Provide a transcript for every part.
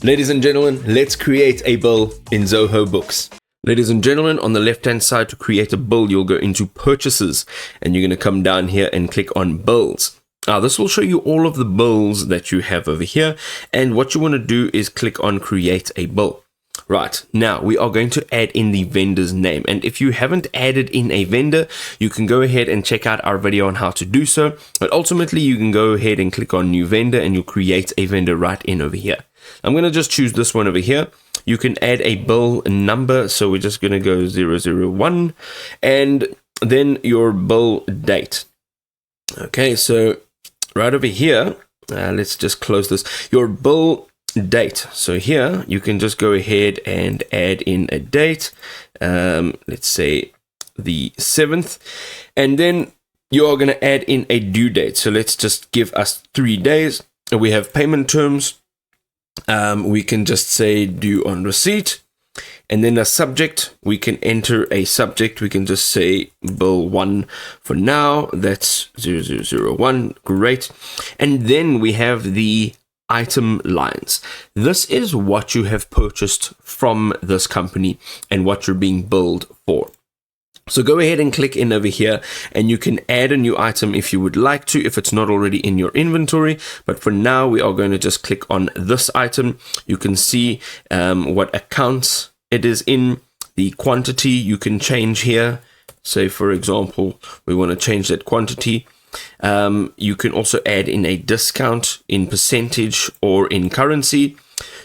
Ladies and gentlemen, let's create a bill in Zoho Books. Ladies and gentlemen, on the left-hand side to create a bill, you'll go into Purchases, and you're going to come down here and click on Bills. Now, this will show you all of the bills that you have over here, and what you want to do is click on Create a Bill. Right, now we are going to add in the vendor's name, and if you haven't added in a vendor, you can go ahead and check out our video on how to do so, but ultimately you can go ahead and click on New Vendor and you'll create a vendor right in over here. I'm going to just choose this one over here. You can add a bill number, so we're just going to go 001, and then your bill date. Okay, so right over here, let's just close this. Your bill date. So here you can just go ahead and add in a date. Let's say the 7th, and then you are going to add in a due date. So let's just give us 3 days. We have payment terms. We can just say due on receipt, and then a subject. We can enter a subject. We can just say bill 1 for now. That's 0001. Great. And then we have the item lines. This is what you have purchased from this company and what you're being billed for. So go ahead and click in over here, and you can add a new item if you would like to, if it's not already in your inventory. But for now, we are going to just click on this item. You can see what accounts it is in, the quantity you can change here. Say, for example, we want to change that quantity. You can also add in a discount in percentage or in currency.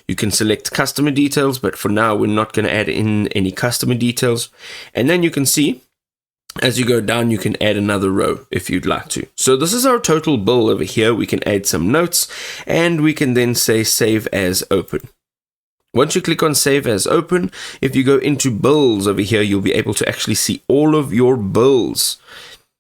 You can select customer details, but for now we're not going to add in any customer details. And then you can see as you go down, you can add another row if you'd like to. So this is our total bill over here. We can add some notes, and we can then say save as open. Once you click on save as open, if you go into bills over here, you'll be able to actually see all of your bills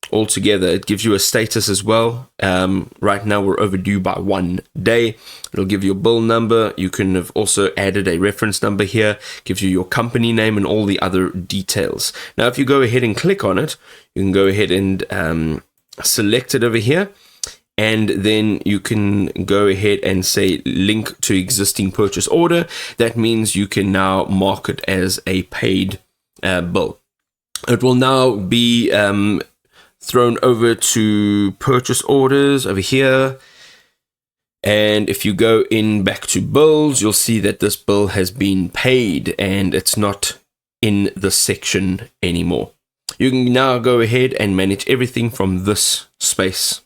all together. It gives you a status as well. Right now we're overdue by 1 day. It'll give you a bill number. You can have also added a reference number here. Gives you your company name and all the other details. Now if you go ahead and click on it, you can go ahead and select it over here, and then you can go ahead and say link to existing purchase order. That means you can now mark it as a paid bill. It will now be thrown over to purchase orders over here, and if you go in back to bills, you'll see that this bill has been paid and it's not in the section anymore. You can now go ahead and manage everything from this space.